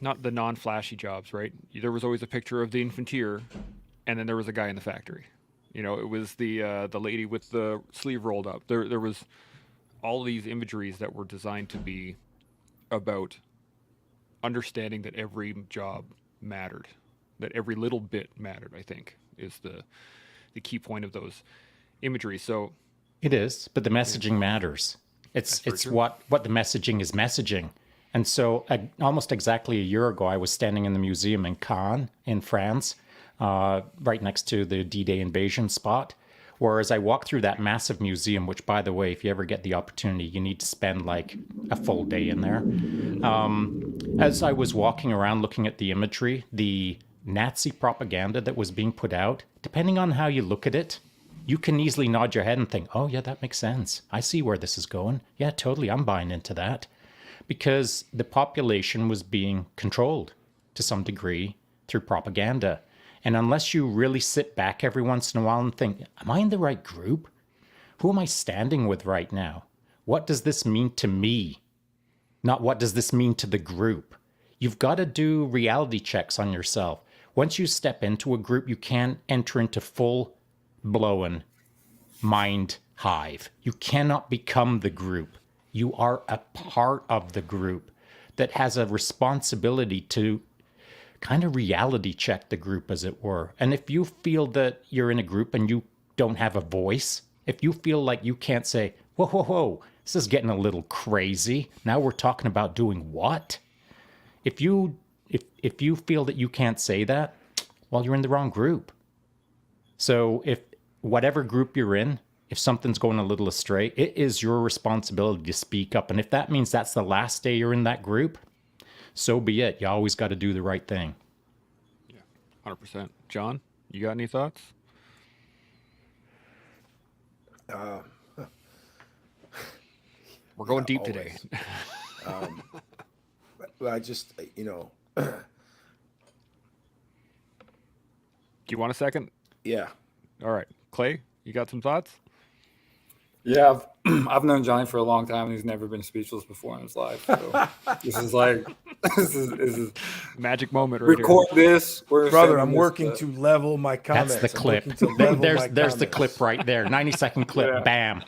A: not the non-flashy jobs, right? There was always a picture of the infanteer, and then there was a guy in the factory. You know, it was the lady with the sleeve rolled up. There was all these imageries that were designed to be about understanding that every job mattered, that every little bit mattered, I think, is the key point of those imagery. So
B: it is, but the messaging matters. It's what the messaging is messaging. And so almost exactly a year ago, I was standing in the museum in Caen in France, right next to the D-Day invasion spot. Whereas I walked through that massive museum, which, by the way, if you ever get the opportunity, you need to spend like a full day in there. As I was walking around looking at the imagery, the Nazi propaganda that was being put out, depending on how you look at it, you can easily nod your head and think, oh, yeah, that makes sense. I see where this is going. Yeah, totally, I'm buying into that. Because the population was being controlled to some degree through propaganda. And unless you really sit back every once in a while and think, am I in the right group? Who am I standing with right now? What does this mean to me? Not what does this mean to the group? You've got to do reality checks on yourself. Once you step into a group, you can't enter into full-blown mind hive. You cannot become the group. You are a part of the group that has a responsibility to kind of reality check the group, as it were. And if you feel that you're in a group and you don't have a voice, if you feel like you can't say, whoa, whoa, whoa, this is getting a little crazy. Now we're talking about doing what? If you feel that you can't say that, well, you're in the wrong group. So if whatever group you're in, if something's going a little astray, it is your responsibility to speak up. And if that means that's the last day you're in that group, so be it. You always got to do the right thing.
A: Yeah, 100%. John, you got any thoughts? We're going deep
C: always.
A: today.
C: But I just, you know,
A: Do you want a second?
C: yeah.
A: All right. Clay, you got some thoughts?
D: Yeah, I've known Johnny for a long time, and he's never been speechless before in his life. So this is like, this is
A: Magic moment right
D: record this. We're
C: Brother,
D: sending
C: I'm
D: this
C: working to level my comments.
B: That's the
C: I'm
B: clip.
C: working to level my
B: There's the
C: comments.
B: clip right there. 90-second clip.
D: Yeah.
B: Bam.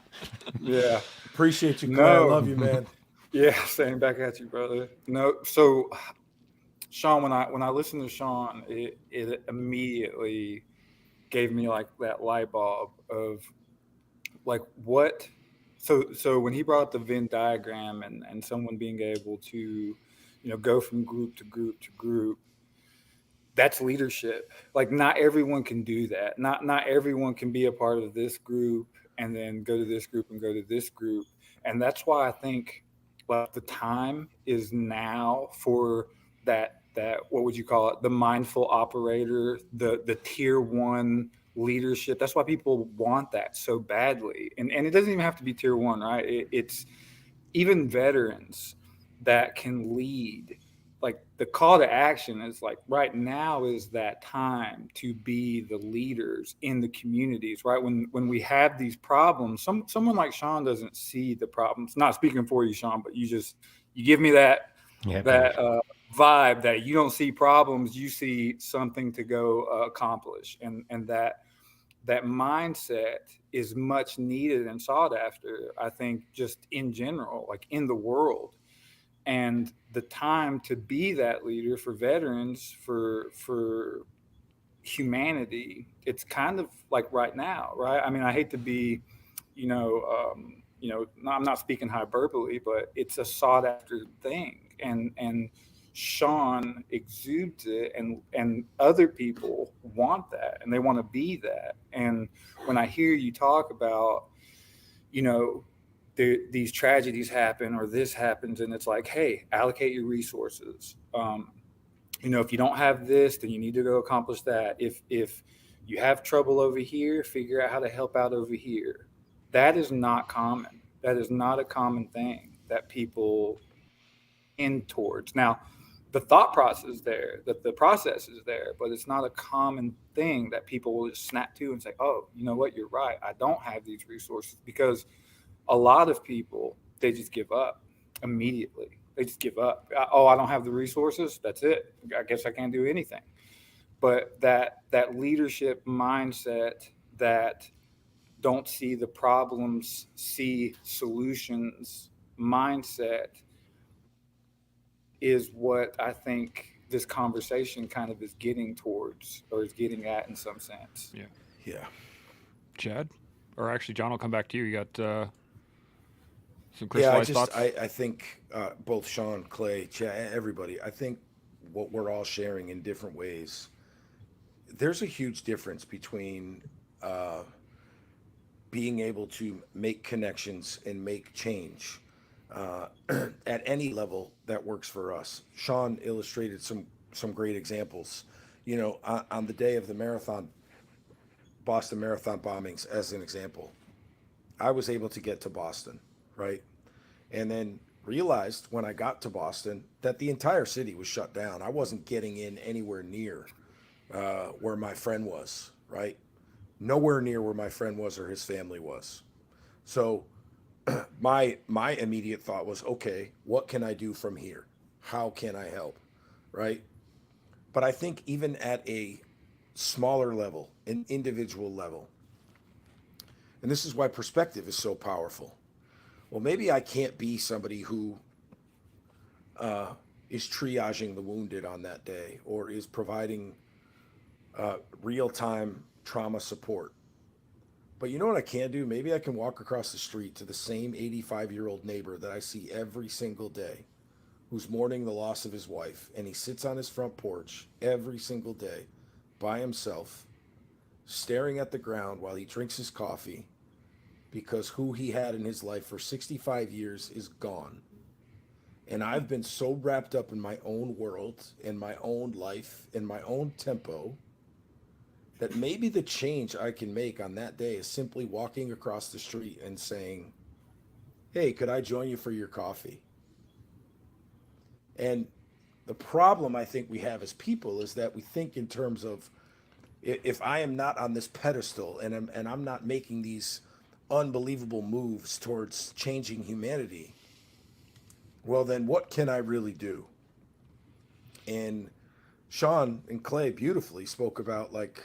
D: Yeah.
C: Appreciate you, Clay. I
D: No.
C: love you, man.
D: Yeah, same back at you, brother. No, so Shaun, when I listened to Shaun, it immediately gave me like that light bulb of like what. So when he brought up the Venn diagram and someone being able to, you know, go from group to group to group, that's leadership. Like not everyone can do that. Not everyone can be a part of this group and then go to this group and go to this group. And that's why I think like the time is now for that what would you call it? The mindful operator, the tier one leadership. That's why people want that so badly. And it doesn't even have to be tier one, right? It's even veterans that can lead. Like the call to action is like right now is that time to be the leaders in the communities, right? When we have these problems, someone like Shaun doesn't see the problems. Not speaking for you, Shaun, but you give me that vibe that you don't see problems, you see something to go accomplish, and that mindset is much needed and sought after, I think, just in general, like in the world. And the time to be that leader for veterans, for humanity, it's kind of like right now, right? I mean, I hate to be, I'm not speaking hyperbole, but it's a sought after thing, and Shaun exudes it, and other people want that, and they want to be that. And when I hear you talk about, these tragedies happen or this happens, and it's like, hey, allocate your resources. If you don't have this, then you need to go accomplish that. If you have trouble over here, figure out how to help out over here. That is not common. That is not a common thing that people in towards. Now, the thought process is there, that the process is there, but it's not a common thing that people will just snap to and say, oh, you know what, you're right. I don't have these resources, because a lot of people, they just give up immediately. They just give up. Oh, I don't have the resources. That's it. I guess I can't do anything. But that leadership mindset, that don't see the problems, see solutions mindset, is what I think this conversation kind of is getting towards, or is getting at in some sense.
C: Yeah.
A: Chad? Or actually, John, I'll come back to you. You got some crystallized thoughts?
C: I think both Shaun, Clay, Chad, everybody, I think what we're all sharing in different ways, there's a huge difference between being able to make connections and make change at any level that works for us. Shaun illustrated some great examples. On the day of the Boston Marathon bombings, as an example, I was able to get to Boston, right? And then realized when I got to Boston that the entire city was shut down. I wasn't getting in anywhere near where my friend was, right? Nowhere near where my friend was or his family was. So my immediate thought was, okay, what can I do from here? How can I help, right? But I think even at a smaller level, an individual level, and this is why perspective is so powerful. Well, maybe I can't be somebody who is triaging the wounded on that day, or is providing real-time trauma support. But you know what I can do? Maybe I can walk across the street to the same 85-year-old neighbor that I see every single day, who's mourning the loss of his wife, and he sits on his front porch every single day by himself, staring at the ground while he drinks his coffee, because who he had in his life for 65 years is gone. And I've been so wrapped up in my own world, in my own life, in my own tempo, that maybe the change I can make on that day is simply walking across the street and saying, hey, could I join you for your coffee? And the problem I think we have as people is that we think in terms of, if I am not on this pedestal and I'm not making these unbelievable moves towards changing humanity, well, then what can I really do? And Shaun and Clay beautifully spoke about, like,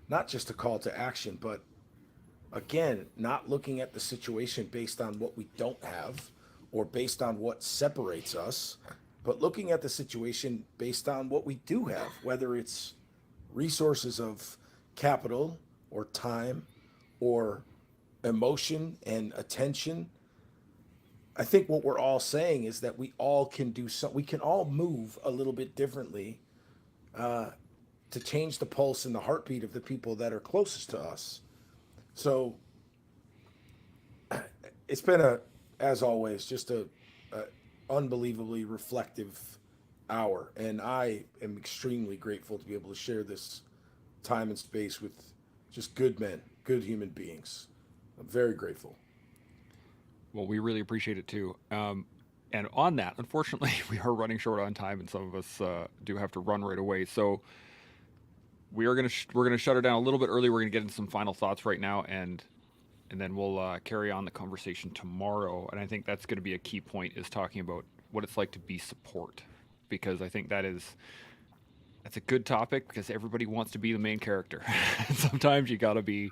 C: not just a call to action, but again, not looking at the situation based on what we don't have or based on what separates us, but looking at the situation based on what we do have, whether it's resources of capital or time or emotion and attention. I think what we're all saying is that we all can do we can all move a little bit differently to change the pulse and the heartbeat of the people that are closest to us. So it's been as always, just a unbelievably reflective hour, and I am extremely grateful to be able to share this time and space with just good men, good human beings. I'm very grateful.
A: Well, we really appreciate it too. And on that, unfortunately, we are running short on time, and some of us do have to run right away. So we're gonna shut her down a little bit early. We're gonna get into some final thoughts right now, and then we'll carry on the conversation tomorrow. And I think that's going to be a key point, is talking about what it's like to be support, because I think that's a good topic, because everybody wants to be the main character. Sometimes you got to be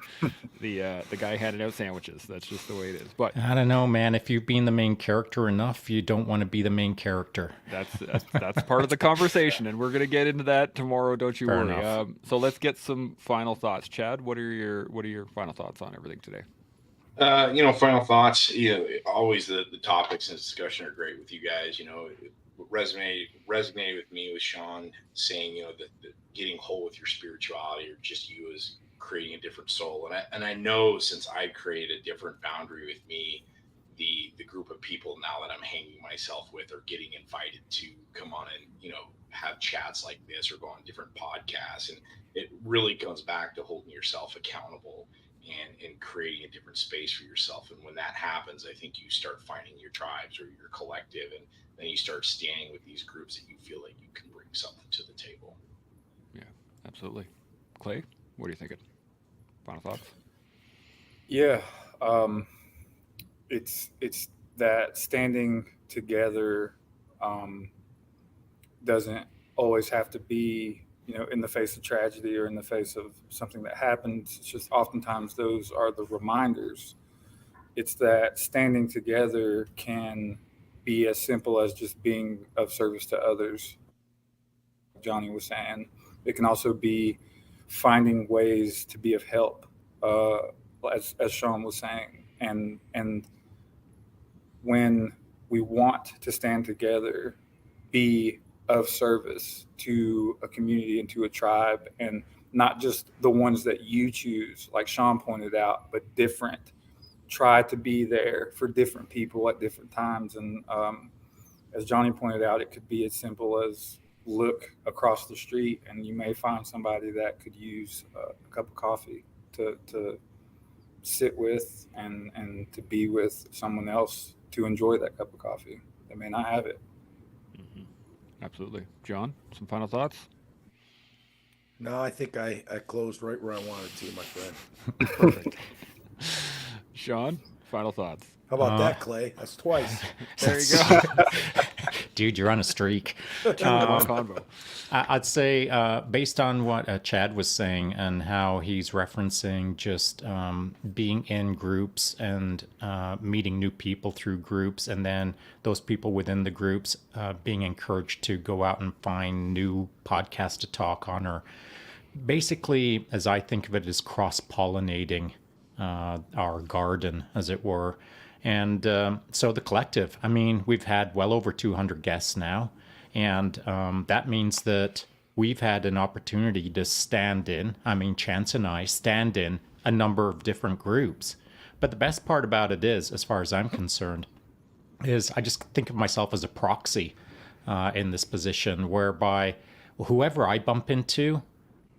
A: the guy handing out sandwiches. That's just the way it is. But
B: I don't know, man. If you've been the main character enough, you don't want to be the main character.
A: that's part of the conversation, and we're going to get into that tomorrow. Don't you
B: Fair
A: worry.
B: enough.
A: So let's get some final thoughts. Chad, what are your final thoughts on everything today?
E: Final thoughts. Always the topics and discussion are great with you guys. Resonated with me with Shaun saying, that getting whole with your spirituality, or just you as creating a different soul. And I know, since I created a different boundary with me, the group of people now that I'm hanging myself with are getting invited to come on and, have chats like this or go on different podcasts. And it really comes back to holding yourself accountable and creating a different space for yourself. And when that happens, I think you start finding your tribes or your collective, and then you start standing with these groups that you feel like you can bring something to the table.
A: Yeah, absolutely. Clay, what are you thinking? Final thoughts?
D: Yeah, it's that standing together doesn't always have to be, in the face of tragedy or in the face of something that happens. It's just oftentimes those are the reminders. It's that standing together can be as simple as just being of service to others. Johnny was saying, it can also be finding ways to be of help, as Shaun was saying. And when we want to stand together, be of service to a community and to a tribe, and not just the ones that you choose, like Shaun pointed out, but different. Try to be there for different people at different times. And as Johnny pointed out, it could be as simple as look across the street and you may find somebody that could use a cup of coffee to sit with and to be with someone else to enjoy that cup of coffee. They may not have it.
A: Mm-hmm. Absolutely. John, some final thoughts?
C: No, I think I closed right where I wanted to, my friend.
A: Perfect. Shaun, final thoughts?
C: How about that, Clay? That's twice.
A: There you go.
B: Dude, you're on a streak.
A: Convo.
B: I'd say, based on what Chad was saying and how he's referencing just being in groups and meeting new people through groups, and then those people within the groups being encouraged to go out and find new podcasts to talk on, or basically, as I think of it, is cross-pollinating our garden, as it were. And so the collective, I mean, we've had well over 200 guests now. And that means that we've had an opportunity to stand in, Chance and I stand in a number of different groups. But the best part about it is, as far as I'm concerned, is I just think of myself as a proxy in this position, whereby whoever I bump into,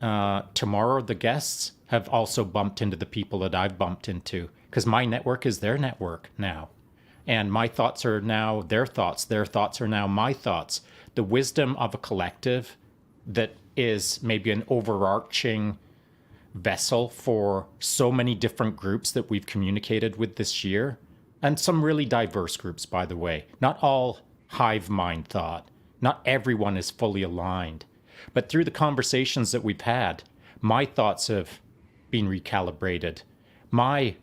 B: tomorrow the guests have also bumped into the people that I've bumped into, because my network is their network now. And my thoughts are now their thoughts are now my thoughts. The wisdom of a collective that is maybe an overarching vessel for so many different groups that we've communicated with this year, and some really diverse groups, by the way. Not all hive mind thought. Not everyone is fully aligned. But through the conversations that we've had, my thoughts have been recalibrated. My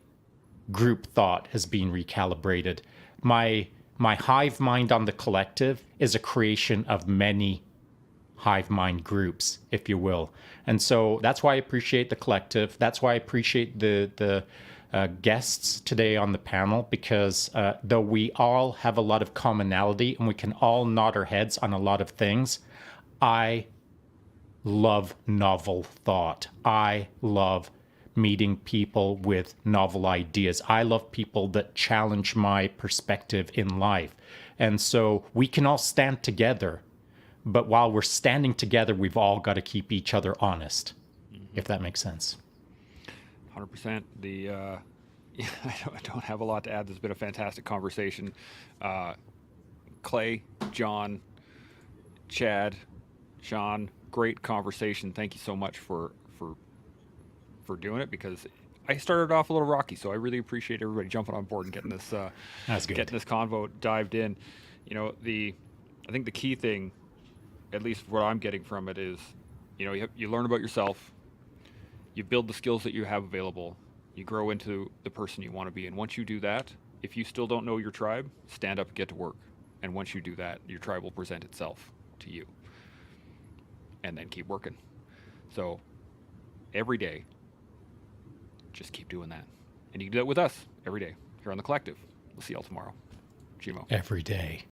B: group thought has been recalibrated. My hive mind on the collective is a creation of many hive mind groups, if you will. And so that's why I appreciate the collective. That's why I appreciate the guests today on the panel, because though we all have a lot of commonality and we can all nod our heads on a lot of things, I love novel thought. I love meeting people with novel ideas. I love people that challenge my perspective in life. And so we can all stand together, but while we're standing together, we've all got to keep each other honest, if that makes sense.
A: 100%. I don't have a lot to add. This has been a fantastic conversation. Clay, John, Chad, Shaun, great conversation. Thank you so much for doing it, because I started off a little rocky, so I really appreciate everybody jumping on board and getting this getting this convo dived in. You know, I think the key thing, at least what I'm getting from it, is, you know, you learn about yourself, you build the skills that you have available, you grow into the person you want to be, and once you do that, if you still don't know your tribe, stand up and get to work. And once you do that, your tribe will present itself to you, and then keep working. So every day, just keep doing that. And you can do that with us every day here on The Collective. We'll see y'all tomorrow. Chimo.
B: Every day.